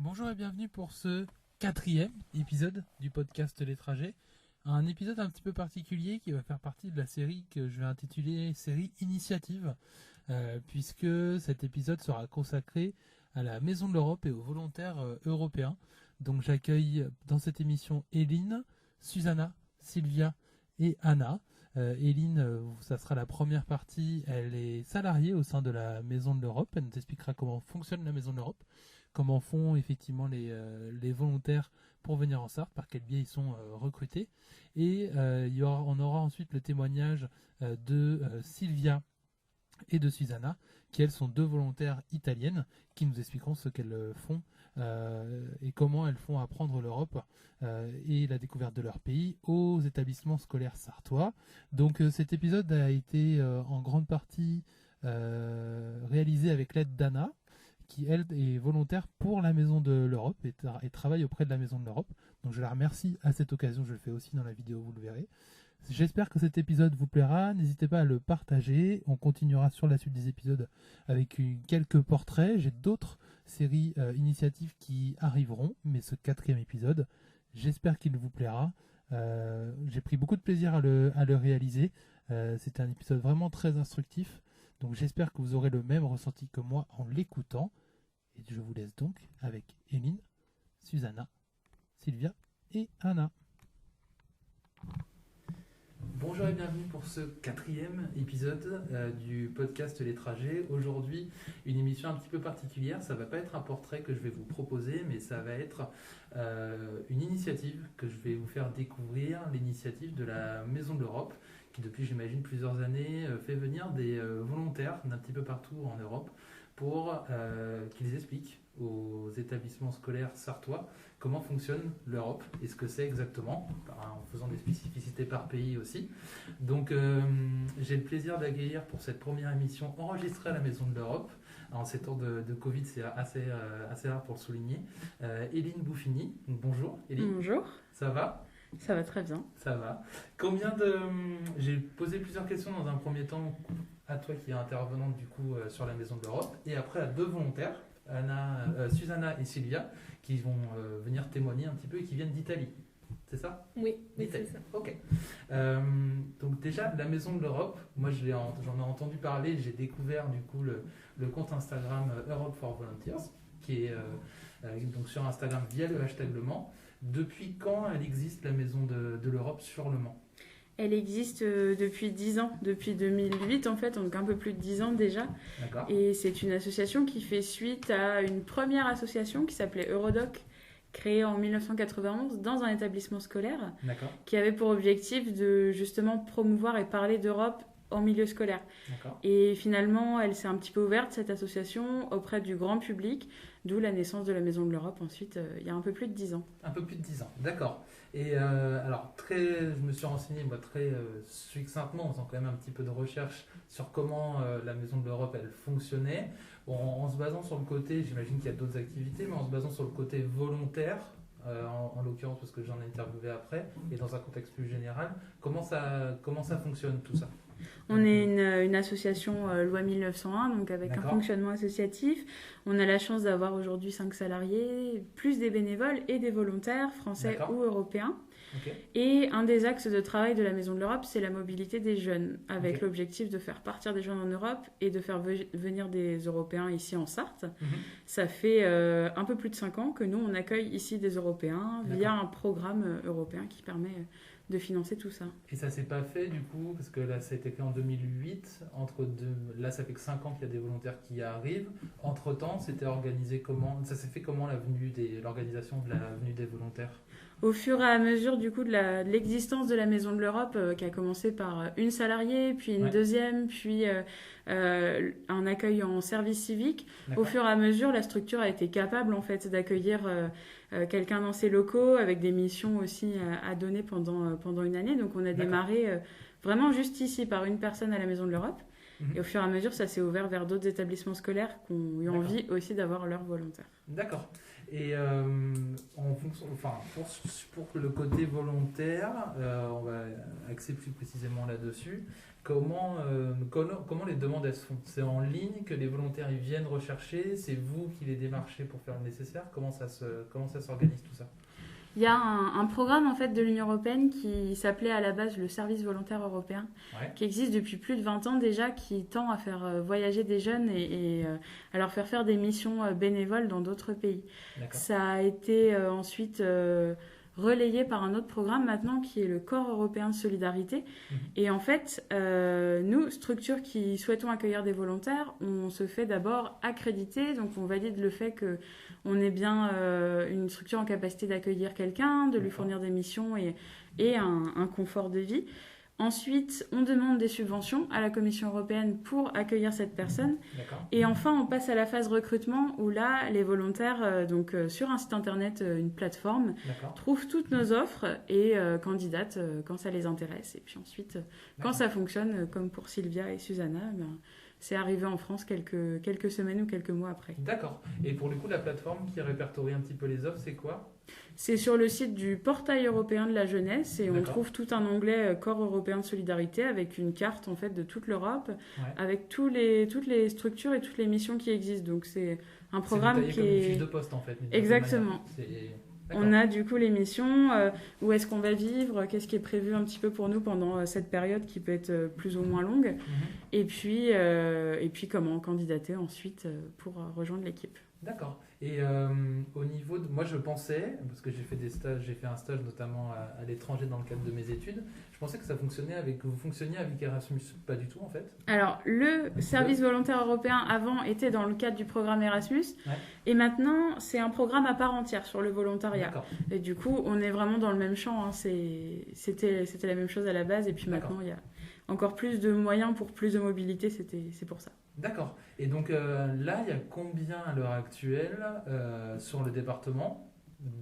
Bonjour et bienvenue pour ce 4e épisode du podcast Les Trajets. Un épisode un petit peu particulier qui va faire partie de la série que je vais intituler série Initiative, puisque cet épisode sera consacré à la Maison de l'Europe et aux volontaires européens. Donc j'accueille dans cette émission Éline, Susanna, Sylvia et Anna. Éline, ça sera la première partie, elle est salariée au sein de la Maison de l'Europe, elle nous expliquera comment fonctionne la Maison de l'Europe, comment font effectivement les volontaires pour venir en Sarthe, par quel biais ils sont recrutés. Et on aura ensuite le témoignage de Sylvia et de Susanna, qui elles sont deux volontaires italiennes, qui nous expliqueront ce qu'elles font et comment elles font apprendre l'Europe et la découverte de leur pays aux établissements scolaires sartois. Donc cet épisode a été en grande partie réalisé avec l'aide d'Anna, qui elle est volontaire pour la Maison de l'Europe et travaille auprès de la Maison de l'Europe. Donc je la remercie à cette occasion, je le fais aussi dans la vidéo, vous le verrez. J'espère que cet épisode vous plaira, n'hésitez pas à le partager, on continuera sur la suite des épisodes avec quelques portraits, j'ai d'autres séries initiatives qui arriveront, mais ce 4e épisode, j'espère qu'il vous plaira. J'ai pris beaucoup de plaisir à le réaliser, c'était un épisode vraiment très instructif, donc j'espère que vous aurez le même ressenti que moi en l'écoutant. Et je vous laisse donc avec Éline, Susanna, Sylvia et Anna. Bonjour et bienvenue pour ce 4e épisode du podcast Les Trajets. Aujourd'hui, une émission un petit peu particulière. Ça ne va pas être un portrait que je vais vous proposer, mais ça va être une initiative que je vais vous faire découvrir, l'initiative de la Maison de l'Europe, qui depuis, j'imagine, plusieurs années fait venir des volontaires d'un petit peu partout en Europe pour qu'ils expliquent aux établissements scolaires sartois comment fonctionne l'Europe et ce que c'est exactement, en faisant des spécificités par pays aussi. Donc j'ai le plaisir d'accueillir pour cette première émission enregistrée à la Maison de l'Europe. En ces temps de Covid, c'est assez rare pour le souligner. Éline Bouffini, bonjour Éline. Bonjour. Ça va ? Ça va très bien. Ça va. J'ai posé plusieurs questions dans un premier temps à toi qui est intervenante du coup sur la Maison de l'Europe et après à deux volontaires, Susanna et Sylvia, qui vont venir témoigner un petit peu et qui viennent d'Italie. C'est ça ? Oui, c'est ça. Ok. Donc déjà, la Maison de l'Europe, moi j'en ai entendu parler, j'ai découvert du coup le compte Instagram Europe for Volunteers, qui est donc sur Instagram via le hashtag Le Mans. Depuis quand elle existe, la Maison de l'Europe sur Le Mans ? Elle existe depuis 10 ans, depuis 2008 en fait, donc un peu plus de 10 ans déjà. D'accord. Et c'est une association qui fait suite à une première association qui s'appelait Eurodoc, créée en 1991 dans un établissement scolaire, D'accord. qui avait pour objectif de justement promouvoir et parler d'Europe en milieu scolaire. D'accord. Et finalement, elle s'est un petit peu ouverte, cette association, auprès du grand public, d'où la naissance de la Maison de l'Europe ensuite, il y a un peu plus de 10 ans. Un peu plus de 10 ans, d'accord. Et alors, je me suis renseigné très succinctement, en faisant quand même un petit peu de recherche sur comment la Maison de l'Europe, elle fonctionnait. Bon, en se basant sur le côté, j'imagine qu'il y a d'autres activités, mais en se basant sur le côté volontaire, en l'occurrence parce que j'en ai interviewé après, et dans un contexte plus général, comment ça fonctionne tout ça ? On est une association loi 1901, donc avec D'accord. un fonctionnement associatif. On a la chance d'avoir aujourd'hui 5 salariés, plus des bénévoles et des volontaires, français D'accord. ou européens. Ok. Et un des axes de travail de la Maison de l'Europe, c'est la mobilité des jeunes, avec Ok. l'objectif de faire partir des jeunes en Europe et de faire venir des Européens ici en Sarthe. Mhm. Ça fait un peu plus de 5 ans que nous, on accueille ici des Européens via un programme européen qui permet de financer tout ça. Et ça s'est pas fait du coup, parce que là ça a été fait en 2008, là ça fait que 5 ans qu'il y a des volontaires qui arrivent. Entre temps, c'était organisé comment ? Ça s'est fait comment l'organisation de la venue des volontaires ? Au fur et à mesure du coup de l'existence de la Maison de l'Europe, qui a commencé par une salariée, puis une deuxième, puis un accueil en service civique. D'accord. Au fur et à mesure, la structure a été capable en fait d'accueillir quelqu'un dans ses locaux avec des missions aussi à donner pendant une année. Donc on a démarré vraiment juste ici par une personne à la Maison de l'Europe. Et au fur et à mesure, ça s'est ouvert vers d'autres établissements scolaires qui ont eu envie aussi d'avoir leurs volontaires. D'accord. Et pour le côté volontaire, on va axer plus précisément là-dessus. Comment les demandes elles se font? C'est en ligne que les volontaires ils viennent rechercher? C'est vous qui les démarchez pour faire le nécessaire? Comment ça s'organise tout ça? Il y a un programme en fait de l'Union européenne qui s'appelait à la base le service volontaire européen, qui existe depuis plus de 20 ans déjà, qui tend à faire voyager des jeunes et à leur faire des missions bénévoles dans d'autres pays. Ça a été ensuite relayé par un autre programme maintenant qui est le Corps européen de solidarité. Et en fait, nous, structures qui souhaitons accueillir des volontaires, on se fait d'abord accréditer, donc on valide le fait qu'on est bien une structure en capacité d'accueillir quelqu'un, de lui fournir des missions et un confort de vie. Ensuite, on demande des subventions à la Commission européenne pour accueillir cette personne. Et enfin, on passe à la phase recrutement où là, les volontaires, sur un site internet, une plateforme, trouvent toutes nos offres et candidatent quand ça les intéresse. Et puis ensuite, quand ça fonctionne, comme pour Sylvia et Susanna, c'est arrivé en France quelques semaines ou quelques mois après. D'accord. Et pour le coup, la plateforme qui répertorie un petit peu les offres, c'est quoi ? C'est sur le site du Portail européen de la jeunesse et on trouve tout un onglet Corps européen de solidarité avec une carte en fait de toute l'Europe, avec toutes les structures et toutes les missions qui existent. Donc c'est un programme qui est comme une fiche de poste en fait. Exactement. On a du coup les missions, où est-ce qu'on va vivre, qu'est-ce qui est prévu un petit peu pour nous pendant cette période qui peut être plus ou moins longue, et puis comment candidater ensuite pour rejoindre l'équipe. D'accord. Et au niveau de... Moi, je pensais, parce que j'ai fait un stage notamment à l'étranger dans le cadre de mes études, je pensais que vous fonctionniez avec Erasmus. Pas du tout, en fait. Alors, le service volontaire européen, avant, était dans le cadre du programme Erasmus. Et maintenant, c'est un programme à part entière sur le volontariat. D'accord. Et du coup, on est vraiment dans le même champ. Hein. C'était la même chose à la base. Et puis maintenant, il y a encore plus de moyens pour plus de mobilité. C'est pour ça. D'accord. Et donc là, il y a combien à l'heure actuelle sur le département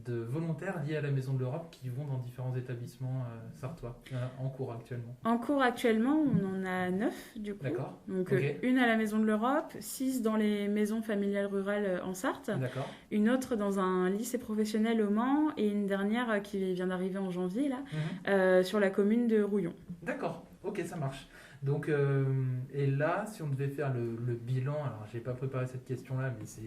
de volontaires liés à la Maison de l'Europe qui vont dans différents établissements sartois en cours actuellement? En cours actuellement, on en a 9 du coup. D'accord. Donc une à la Maison de l'Europe, 6 dans les maisons familiales rurales en Sarthe, une autre dans un lycée professionnel au Mans et une dernière qui vient d'arriver en janvier là, sur la commune de Rouillon. D'accord, ok, ça marche. Donc, et là, si on devait faire le bilan, alors j'ai pas préparé cette question-là, mais c'est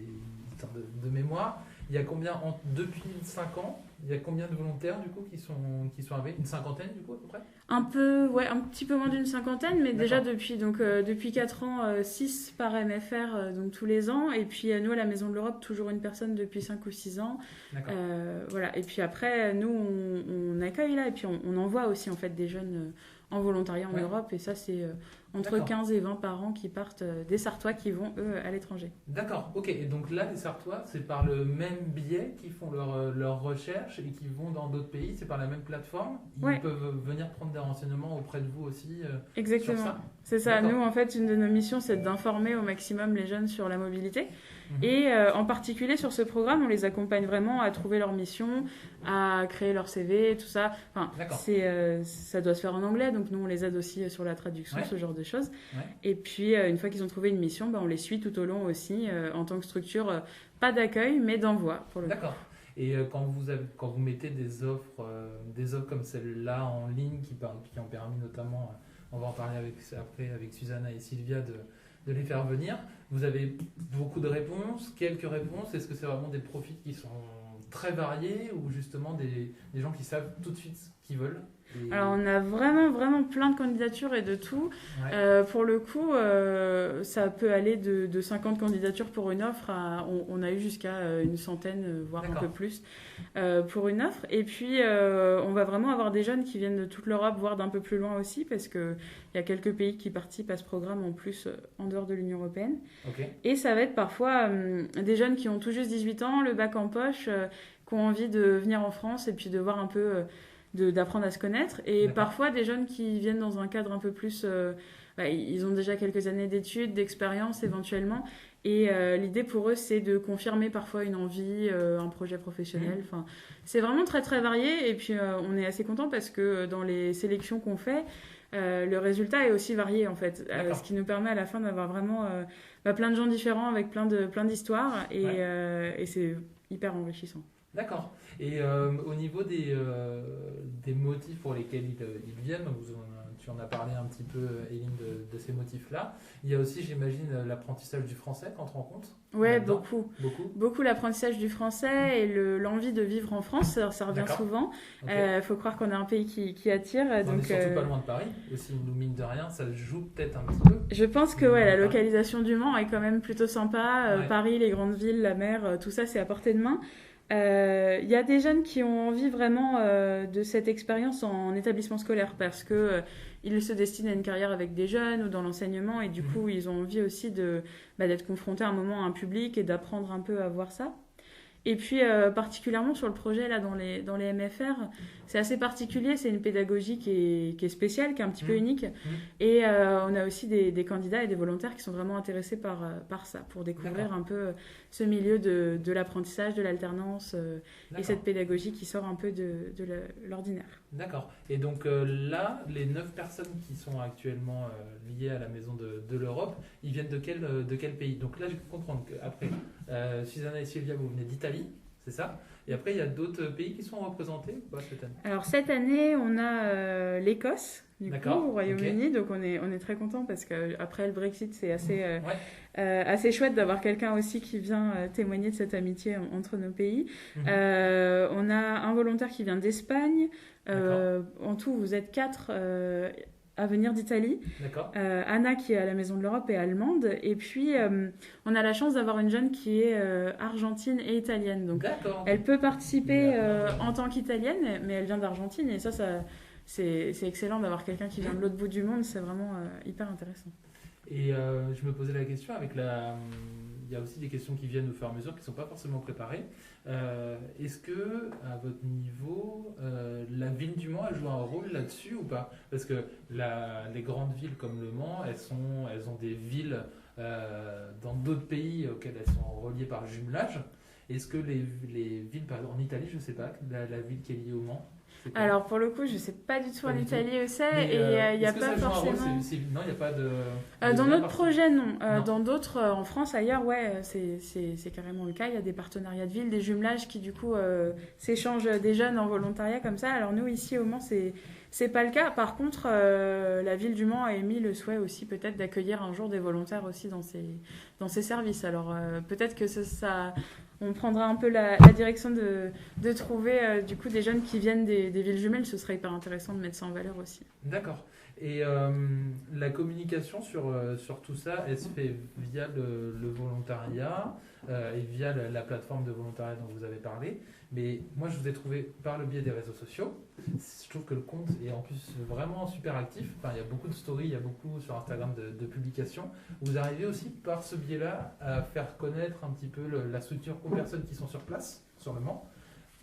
de mémoire, il y a combien, depuis 5 ans, il y a combien de volontaires du coup qui sont arrivés? Une cinquantaine du coup à peu près? Un petit peu moins d'une cinquantaine, mais déjà depuis 4 ans, 6 par MFR, donc tous les ans, et puis nous à la Maison de l'Europe, toujours une personne depuis 5 ou 6 ans. Voilà. Et puis après, nous on accueille là, et puis on envoie aussi en fait des jeunes en volontariat en Europe, et ça c'est entre 15 et 20 par an qui partent des Sartois qui vont eux à l'étranger. D'accord, ok. Et donc là les Sartois, c'est par le même biais qu'ils font leur recherche et qu'ils vont dans d'autres pays, c'est par la même plateforme? Ils peuvent venir prendre des renseignements auprès de vous aussi? Exactement. Sur ça? C'est ça. Nous en fait une de nos missions c'est d'informer au maximum les jeunes sur la mobilité. Et en particulier sur ce programme, on les accompagne vraiment à trouver leur mission, à créer leur CV, tout ça. Enfin, ça doit se faire en anglais, donc nous on les aide aussi sur la traduction, ce genre de choses. Et puis une fois qu'ils ont trouvé une mission, on les suit tout au long aussi en tant que structure, pas d'accueil mais d'envoi pour le coup. D'accord. Et quand vous mettez des offres comme celle-là en ligne qui ont permis notamment, on va en parler après avec Susanna et Sylvia de les faire venir. Vous avez beaucoup de réponses, quelques réponses. Est-ce que c'est vraiment des profils qui sont très variés ou justement des gens qui savent tout de suite ce qu'ils veulent? Alors on a vraiment plein de candidatures et de tout. Pour le coup, ça peut aller de 50 candidatures pour une offre à on a eu jusqu'à une centaine, voire un peu plus pour une offre. Et puis on va vraiment avoir des jeunes qui viennent de toute l'Europe, voire d'un peu plus loin aussi, parce qu'il y a quelques pays qui participent à ce programme en plus en dehors de l'Union européenne. Et ça va être parfois des jeunes qui ont tout juste 18 ans, le bac en poche, qui ont envie de venir en France et puis de voir un peu... d'apprendre à se connaître, et parfois des jeunes qui viennent dans un cadre un peu plus ils ont déjà quelques années d'études, d'expérience éventuellement, et l'idée pour eux c'est de confirmer parfois une envie, un projet professionnel. Enfin, c'est vraiment très très varié, et puis on est assez content parce que dans les sélections qu'on fait, le résultat est aussi varié en fait, ce qui nous permet à la fin d'avoir vraiment plein de gens différents avec plein d'histoires et c'est hyper enrichissant. D'accord. Et au niveau des motifs pour lesquels ils viennent, tu en as parlé un petit peu, Éline, de ces motifs-là. Il y a aussi, j'imagine, l'apprentissage du français qu'entre en compte. Oui, beaucoup l'apprentissage du français et l'envie de vivre en France, ça revient souvent. Il faut croire qu'on a un pays qui attire. On est surtout pas loin de Paris, aussi, nous mine de rien, ça joue peut-être un petit peu. Je pense que la localisation du Mans est quand même plutôt sympa. Paris, les grandes villes, la mer, tout ça, c'est à portée de main. Il y a des jeunes qui ont envie vraiment de cette expérience en établissement scolaire parce que ils se destinent à une carrière avec des jeunes ou dans l'enseignement et du coup ils ont envie aussi d'être confrontés à un moment à un public et d'apprendre un peu à voir ça. Et puis particulièrement sur le projet là dans les MFR, c'est assez particulier, c'est une pédagogie qui est spéciale, qui est un petit peu unique. Et on a aussi des candidats et des volontaires qui sont vraiment intéressés par ça, pour découvrir un peu ce milieu de l'apprentissage, de l'alternance et cette pédagogie qui sort un peu de l'ordinaire. D'accord. Et donc là, les 9 personnes qui sont actuellement liées à la Maison de l'Europe, ils viennent de quel pays? Donc là, je peux comprendre qu'après, Susanna et Sylvia, vous venez d'Italie, c'est ça? Et après, il y a d'autres pays qui sont représentés cette année? Alors cette année, on a l'Écosse, du coup, au Royaume-Uni. Donc on est très content parce qu'après le Brexit, c'est assez chouette d'avoir quelqu'un aussi qui vient témoigner de cette amitié entre nos pays. On a un volontaire qui vient d'Espagne. En tout, vous êtes 4 à venir d'Italie. Anna qui est à la Maison de l'Europe est allemande. Et puis, on a la chance d'avoir une jeune qui est argentine et italienne. Donc, elle peut participer en tant qu'italienne, mais elle vient d'Argentine. Et ça c'est excellent d'avoir quelqu'un qui vient de l'autre bout du monde. C'est vraiment hyper intéressant. Et je me posais la question il y a aussi des questions qui viennent au fur et à mesure qui ne sont pas forcément préparées. Est-ce que, à votre niveau, la ville du Mans a joué un rôle là-dessus ou pas? Parce que les grandes villes comme Le Mans, elles ont des villes dans d'autres pays auxquelles elles sont reliées par jumelage. Est-ce que les villes, par exemple en Italie, je ne sais pas, la ville qui est liée au Mans? Alors pour le coup, je ne sais pas du tout en Italie où c'est et il n'y a pas forcément. Non, il n'y a pas de. Dans notre projet, non. Dans d'autres, en France, ailleurs, c'est carrément le cas. Il y a des partenariats de villes, des jumelages qui du coup s'échangent des jeunes en volontariat comme ça. Alors nous ici au Mans, c'est pas le cas. Par contre, la ville du Mans a émis le souhait aussi peut-être d'accueillir un jour des volontaires aussi dans ses services. Alors peut-être que ça on prendra un peu la direction de trouver du coup des jeunes qui viennent des villes jumelles. Ce serait hyper intéressant de mettre ça en valeur aussi. D'accord. Et la communication sur tout ça, elle se fait via le volontariat et via la plateforme de volontariat dont vous avez parlé. Mais moi, je vous ai trouvé par le biais des réseaux sociaux. Je trouve que le compte est en plus vraiment super actif. Enfin, il y a beaucoup de stories, il y a beaucoup sur Instagram de publications. Vous arrivez aussi par ce biais-là à faire connaître un petit peu la structure aux personnes qui sont sur place, sur le Mans,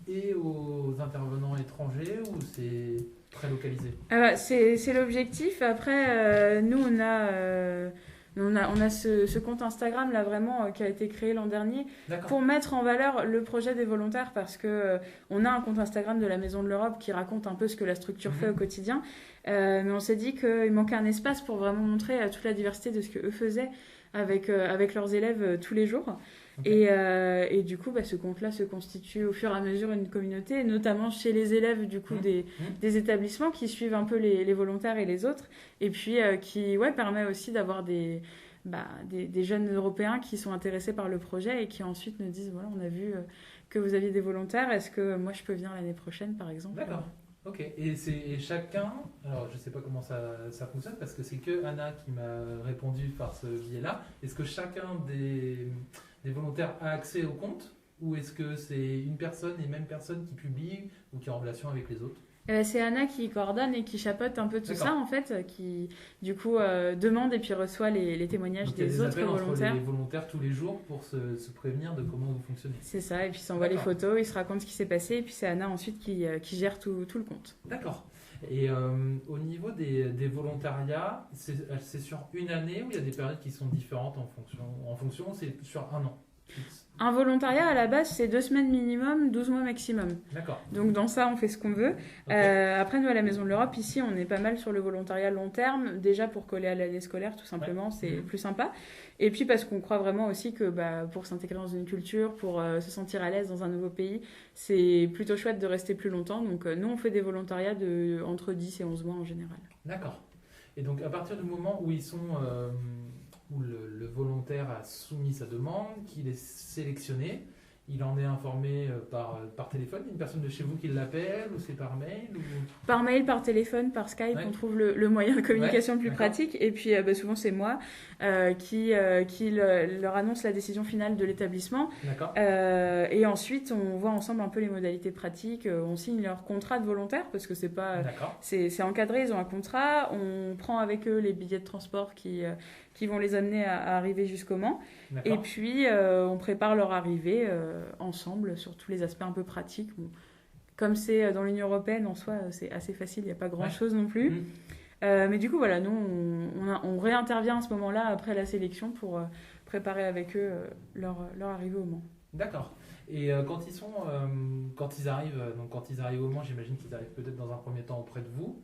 et aux intervenants étrangers, ou c'est très localisé? C'est l'objectif. Après, nous, on a ce compte Instagram là vraiment qui a été créé l'an dernier pour mettre en valeur le projet des volontaires parce que on a un compte Instagram de la Maison de l'Europe qui raconte un peu ce que la structure fait au quotidien. Mais on s'est dit qu'il manquait un espace pour vraiment montrer toute la diversité de ce que eux faisaient avec leurs élèves tous les jours. Et du coup, ce compte-là se constitue au fur et à mesure une communauté, notamment chez les élèves du coup des établissements qui suivent un peu les volontaires et les autres, et puis qui permet aussi d'avoir des jeunes Européens qui sont intéressés par le projet et qui ensuite nous disent voilà, on a vu que vous aviez des volontaires, est-ce que moi je peux venir l'année prochaine par exemple? D'accord. Ok, et chacun, alors je ne sais pas comment ça fonctionne parce que c'est que Anna qui m'a répondu par ce biais-là. Est-ce que chacun des volontaires a accès au compte ou est-ce que c'est une personne et même personne qui publie ou qui est en relation avec les autres? C'est Anna qui coordonne et qui chapeaute un peu tout ça en fait, qui du coup demande et puis reçoit les témoignages des autres volontaires. Les volontaires tous les jours pour se prévenir de comment vous fonctionnez. C'est ça, et puis ils s'envoient les photos, ils se racontent ce qui s'est passé et puis c'est Anna ensuite qui gère tout le compte. D'accord. Et au niveau des volontariats, c'est sur une année ou il y a des périodes qui sont différentes en fonction c'est sur un an? Un volontariat, à la base, c'est 2 semaines minimum, 12 mois maximum. D'accord. Donc, dans ça, on fait ce qu'on veut. Okay. Après, nous, à la Maison de l'Europe, ici, on est pas mal sur le volontariat long terme. Déjà, pour coller à l'année scolaire, tout simplement, c'est plus sympa. Et puis, parce qu'on croit vraiment aussi que pour s'intégrer dans une culture, pour se sentir à l'aise dans un nouveau pays, c'est plutôt chouette de rester plus longtemps. Donc, nous, on fait des volontariats entre 10 et 11 mois en général. D'accord. Et donc, à partir du moment où ils sont... où le volontaire a soumis sa demande, qu'il est sélectionné, il en est informé par téléphone, une personne de chez vous qui l'appelle, ou c'est par mail ou... Par mail, par téléphone, par Skype, on trouve le moyen de communication le plus pratique. Et puis souvent c'est moi qui leur annonce la décision finale de l'établissement. Et ensuite on voit ensemble un peu les modalités pratiques, on signe leur contrat de volontaire parce que c'est encadré, ils ont un contrat, on prend avec eux les billets de transport qui vont les amener à arriver jusqu'au Mans. Et puis, on prépare leur arrivée ensemble sur tous les aspects un peu pratiques. Bon, comme c'est dans l'Union européenne, en soi, c'est assez facile, il n'y a pas grand-chose non plus. Mais du coup, voilà, nous, on réintervient à ce moment-là, après la sélection, pour préparer avec eux leur arrivée au Mans. D'accord. Et quand ils arrivent au Mans, j'imagine qu'ils arrivent peut-être dans un premier temps auprès de vous.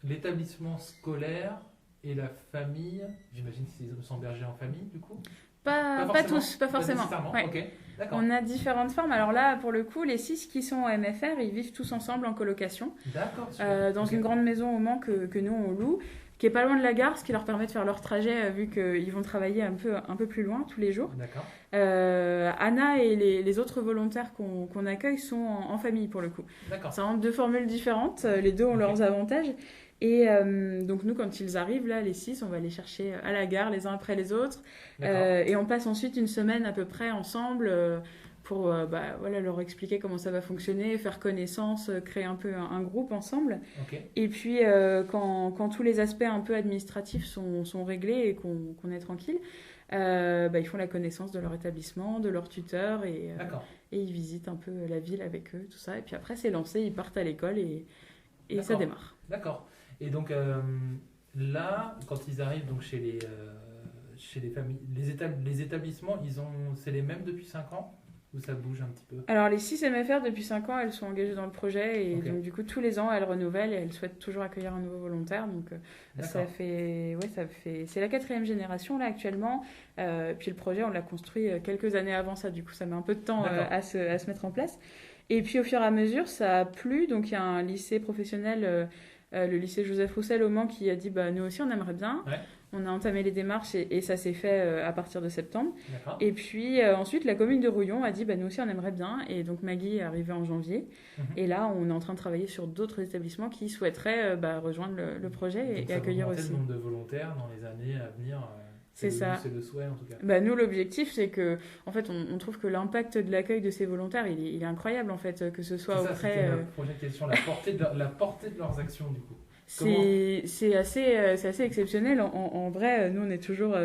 L'établissement scolaire et la famille, j'imagine qu'ils sont bergers en famille du coup? Pas tous, pas forcément. Ouais. Okay. On a différentes formes. Alors là, pour le coup, les 6 qui sont au MFR, ils vivent tous ensemble en colocation. D'accord. Dans une grande maison au Mans que nous, on loue, qui est pas loin de la gare, ce qui leur permet de faire leur trajet vu qu'ils vont travailler un peu plus loin tous les jours. D'accord. Anna et les autres volontaires qu'on accueille sont en famille pour le coup. D'accord. C'est vraiment 2 formules différentes. Les 2 ont leurs avantages. Et donc nous, quand ils arrivent, là, les 6, on va les chercher à la gare les uns après les autres. Et on passe ensuite une semaine à peu près ensemble pour leur expliquer comment ça va fonctionner, faire connaissance, créer un peu un groupe ensemble. Et puis quand tous les aspects un peu administratifs sont réglés et qu'on est tranquille, ils font la connaissance de leur établissement, de leur tuteur et ils visitent un peu la ville avec eux, tout ça. Et puis après, c'est lancé, ils partent à l'école et ça démarre. D'accord. Et donc là, quand ils arrivent donc chez les familles, les établissements, c'est les mêmes depuis 5 ans ou ça bouge un petit peu? Alors les 6 MFR depuis 5 ans, elles sont engagées dans le projet et donc du coup tous les ans elles renouvellent et elles souhaitent toujours accueillir un nouveau volontaire. Donc c'est la 4e génération là actuellement. Puis le projet on l'a construit quelques années avant ça, du coup ça met un peu de temps à se mettre en place. Et puis au fur et à mesure ça a plu, donc il y a un lycée professionnel. Le lycée Joseph Roussel au Mans qui a dit nous aussi on aimerait bien. On a entamé les démarches et ça s'est fait à partir de septembre. Et puis ensuite la commune de Rouillon a dit nous aussi on aimerait bien, et donc Maggie est arrivée en janvier. Et là on est en train de travailler sur d'autres établissements qui souhaiteraient rejoindre le projet et accueillir aussi. Le nombre de volontaires dans les années à venir. C'est ça. C'est le souhait en tout cas. Nous, l'objectif, c'est que, en fait, on trouve que l'impact de l'accueil de ces volontaires, il est incroyable, en fait, que ce soit auprès. La prochaine question, la portée de leurs actions, du coup. C'est assez exceptionnel. En vrai, nous, on est toujours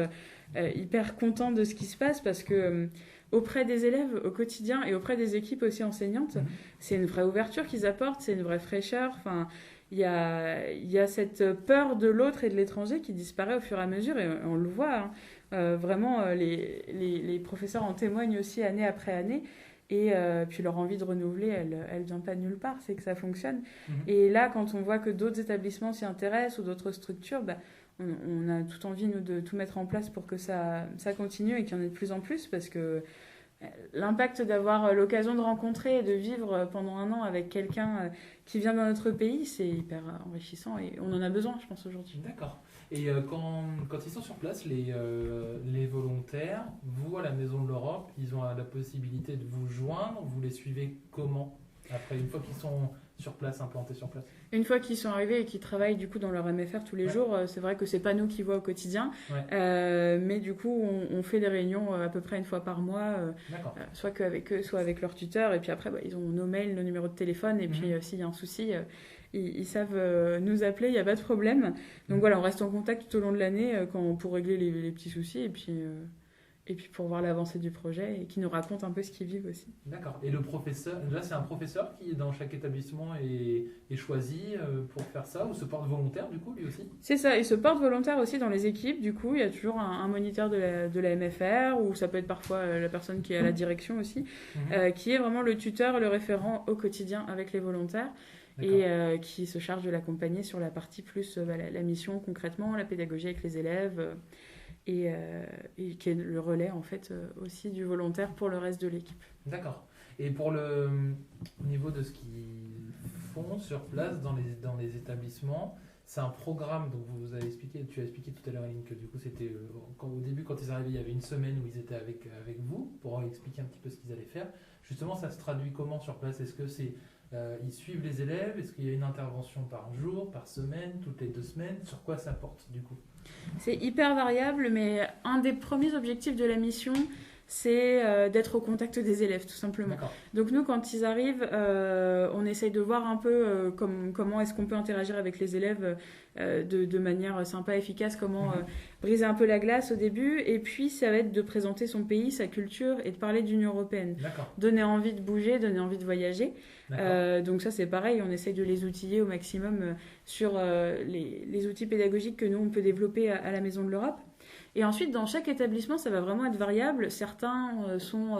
hyper contents de ce qui se passe parce que. Auprès des élèves au quotidien et auprès des équipes aussi enseignantes, c'est une vraie ouverture qu'ils apportent, c'est une vraie fraîcheur. Enfin, il y a cette peur de l'autre et de l'étranger qui disparaît au fur et à mesure, et on le voit. Vraiment, les professeurs en témoignent aussi année après année. Et puis leur envie de renouveler, elle vient pas de nulle part, c'est que ça fonctionne. Et là, quand on voit que d'autres établissements s'y intéressent ou d'autres structures, on a tout envie, nous, de tout mettre en place pour que ça continue et qu'il y en ait de plus en plus, parce que l'impact d'avoir l'occasion de rencontrer et de vivre pendant 1 an avec quelqu'un qui vient dans notre pays, c'est hyper enrichissant et on en a besoin, je pense, aujourd'hui. D'accord. Et quand ils sont sur place, les volontaires, vous, à la Maison de l'Europe, ils ont la possibilité de vous joindre. Vous les suivez comment, après, une fois qu'ils sont sur place, implantés sur place? Une fois qu'ils sont arrivés et qu'ils travaillent du coup dans leur MFR tous les jours, c'est vrai que c'est pas nous qui voient au quotidien, mais du coup on fait des réunions à peu près 1 fois par mois, soit qu'avec eux, soit avec leur tuteur, et puis après ils ont nos mails, nos numéros de téléphone, et puis s'il y a un souci, ils savent nous appeler, il n'y a pas de problème. Donc voilà, on reste en contact tout au long de l'année pour régler les petits soucis, et puis pour voir l'avancée du projet et qui nous racontent un peu ce qu'ils vivent aussi. D'accord. Et le professeur, là c'est un professeur qui dans chaque établissement est choisi pour faire ça ou se porte volontaire du coup lui aussi? C'est ça, il se porte volontaire aussi dans les équipes, du coup il y a toujours un moniteur de la MFR ou ça peut être parfois la personne qui est à la direction aussi, qui est vraiment le tuteur, le référent au quotidien avec les volontaires. Et qui se charge de l'accompagner sur la partie plus la mission concrètement, la pédagogie avec les élèves et qui est le relais en fait aussi du volontaire pour le reste de l'équipe. D'accord. Et pour au niveau de ce qu'ils font sur place dans les établissements, c'est un programme, donc tu as expliqué tout à l'heure Aline, que du coup c'était au début quand ils arrivaient il y avait une semaine où ils étaient avec vous pour expliquer un petit peu ce qu'ils allaient faire. Justement ça se traduit comment sur place? Est-ce que c'est ils suivent les élèves? Est-ce qu'il y a une intervention par jour, par semaine, toutes les 2 semaines? Sur quoi ça porte du coup? C'est hyper variable, mais un des premiers objectifs de la mission, c'est d'être au contact des élèves, tout simplement. D'accord. Donc nous, quand ils arrivent, on essaye de voir un peu comment est-ce qu'on peut interagir avec les élèves de manière sympa, efficace, comment briser un peu la glace au début. Et puis, ça va être de présenter son pays, sa culture et de parler de l'Union européenne. D'accord. Donner envie de bouger, donner envie de voyager. Donc ça, c'est pareil, on essaye de les outiller au maximum sur les outils pédagogiques que nous, on peut développer à la Maison de l'Europe. Et ensuite, dans chaque établissement, ça va vraiment être variable. Certains sont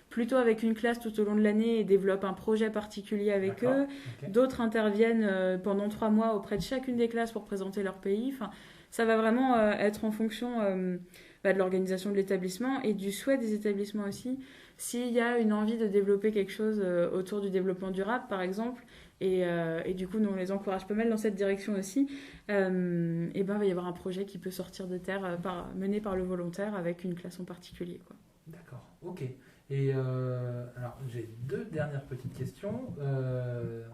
plutôt avec une classe tout au long de l'année et développent un projet particulier avec eux. Okay. D'autres interviennent pendant 3 mois auprès de chacune des classes pour présenter leur pays. Enfin, ça va vraiment être en fonction de l'organisation de l'établissement et du souhait des établissements aussi. S'il y a une envie de développer quelque chose autour du développement durable, par exemple, et du coup, nous, on les encourage pas mal dans cette direction aussi, et ben, il va y avoir un projet qui peut sortir de terre mené par le volontaire avec une classe en particulier, quoi. D'accord, ok. Et alors, j'ai 2 dernières petites questions,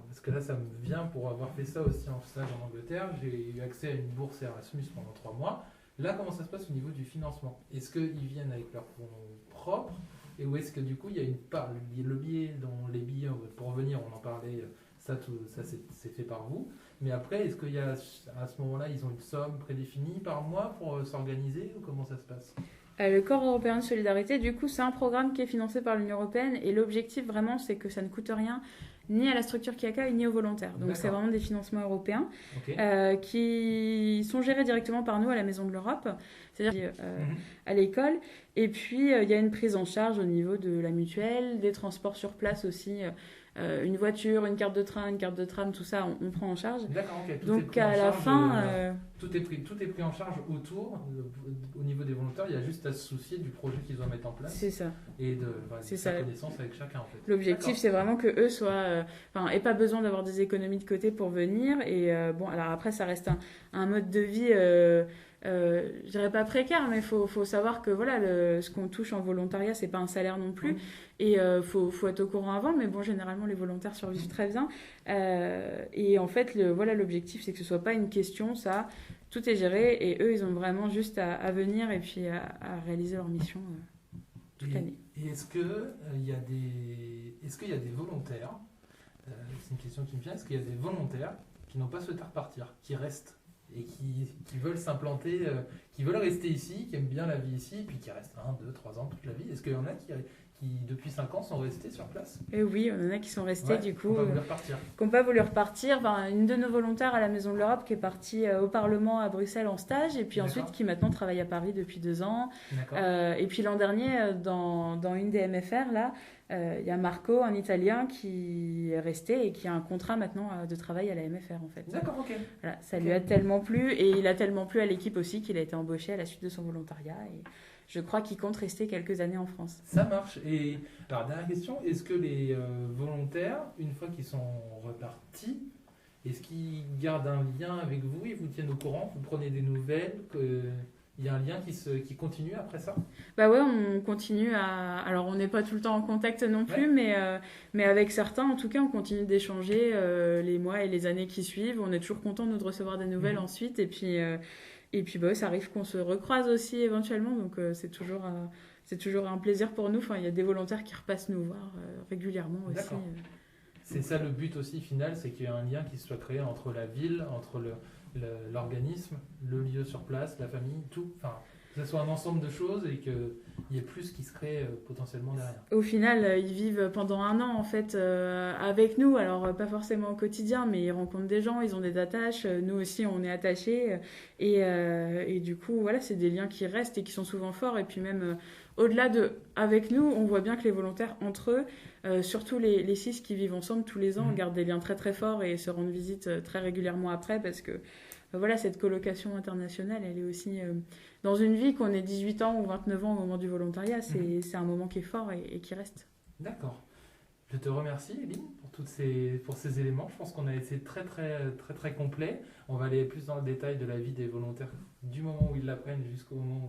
parce que là, ça me vient pour avoir fait ça aussi en stage en Angleterre. J'ai eu accès à une bourse Erasmus pendant 3 mois. Là, comment ça se passe au niveau du financement? Est-ce qu'ils viennent avec leurs fonds propres? Et où est-ce que du coup, il y a une part, le billet, dont les billets pour venir, on en parlait, ça c'est fait par vous. Mais après, est-ce qu'il y a, à ce moment-là, ils ont une somme prédéfinie par mois pour s'organiser ou comment ça se passe? Le Corps européen de solidarité, du coup, c'est un programme qui est financé par l'Union européenne et l'objectif vraiment, c'est que ça ne coûte rien ni à la structure qui accueille ni aux volontaires. Donc c'est vraiment des financements européens qui sont gérés directement par nous à la Maison de l'Europe, c'est-à-dire à l'école. Et puis il y a une prise en charge au niveau de la mutuelle, des transports sur place aussi. Une voiture, une carte de train, une carte de tram, tout ça, on prend en charge. D'accord, ok. Donc à la fin... Tout est pris en charge autour, au niveau des volontaires, il y a juste à se soucier du projet qu'ils doivent mettre en place. C'est ça. Et de faire connaissance avec chacun, en fait. L'objectif, c'est vraiment que eux soient... aient pas besoin d'avoir des économies de côté pour venir. Et bon, alors après, ça reste un mode de vie... je dirais pas précaire, mais faut savoir que voilà, ce qu'on touche en volontariat, c'est pas un salaire non plus. Et faut être au courant avant, mais bon, généralement, les volontaires survivent très bien. Et en fait, l'objectif, c'est que ce soit pas une question, ça, tout est géré, et eux, ils ont vraiment juste à venir et puis à réaliser leur mission toute l'année. Et est-ce qu'il y a des volontaires, c'est une question qui me vient, est-ce qu'il y a des volontaires qui n'ont pas souhaité repartir, qui restent et qui veulent s'implanter, qui veulent rester ici, qui aiment bien la vie ici, puis qui restent 1, 2, 3 ans toute la vie? Est-ce qu'il y en a qui depuis 5 ans sont restés sur place? Et oui, on en a qui sont restés du coup. Qui n'ont pas voulu repartir. Enfin, une de nos volontaires à la Maison de l'Europe qui est partie au Parlement à Bruxelles en stage et puis ensuite qui maintenant travaille à Paris depuis 2 ans. Et puis l'an dernier, dans une des MFR, là, il y a Marco, un Italien, qui est resté et qui a un contrat maintenant de travail à la MFR en fait. D'accord, ok. Voilà, ça lui a tellement plu et il a tellement plu à l'équipe aussi qu'il a été embauché à la suite de son volontariat. Et je crois qu'il compte rester quelques années en France. Ça marche. Et alors, dernière question, est-ce que les volontaires, une fois qu'ils sont repartis, est-ce qu'ils gardent un lien avec vous? Ils vous tiennent au courant? Vous prenez des nouvelles? Il y a un lien qui continue après ça? Bah ouais, on continue à... Alors, on n'est pas tout le temps en contact non plus, mais avec certains, en tout cas, on continue d'échanger les mois et les années qui suivent. On est toujours content, nous, de recevoir des nouvelles ensuite. Et puis bah, ça arrive qu'on se recroise aussi éventuellement, donc c'est toujours un plaisir pour nous. Enfin, il y a des volontaires qui repassent nous voir régulièrement aussi. D'accord. C'est ça le but aussi final, c'est qu'il y ait un lien qui soit créé entre la ville, entre l'organisme, le lieu sur place, la famille, tout. Enfin, Que ce soit un ensemble de choses et qu'il y ait plus qui se crée potentiellement derrière. Au final, ils vivent pendant un an en fait avec nous, alors pas forcément au quotidien, mais ils rencontrent des gens, ils ont des attaches, nous aussi on est attachés, et du coup voilà, c'est des liens qui restent et qui sont souvent forts, et puis même au-delà de avec nous, on voit bien que les volontaires entre eux, surtout les 6 qui vivent ensemble tous les ans, gardent des liens très très forts et se rendent visite très régulièrement après, parce que voilà, cette colocation internationale, elle est aussi dans une vie qu'on ait 18 ans ou 29 ans au moment du volontariat, c'est un moment qui est fort et qui reste. D'accord. Je te remercie, Eline, pour ces éléments. Je pense qu'on a été très, très, très, très complet. On va aller plus dans le détail de la vie des volontaires du moment où ils l'apprennent jusqu'au moment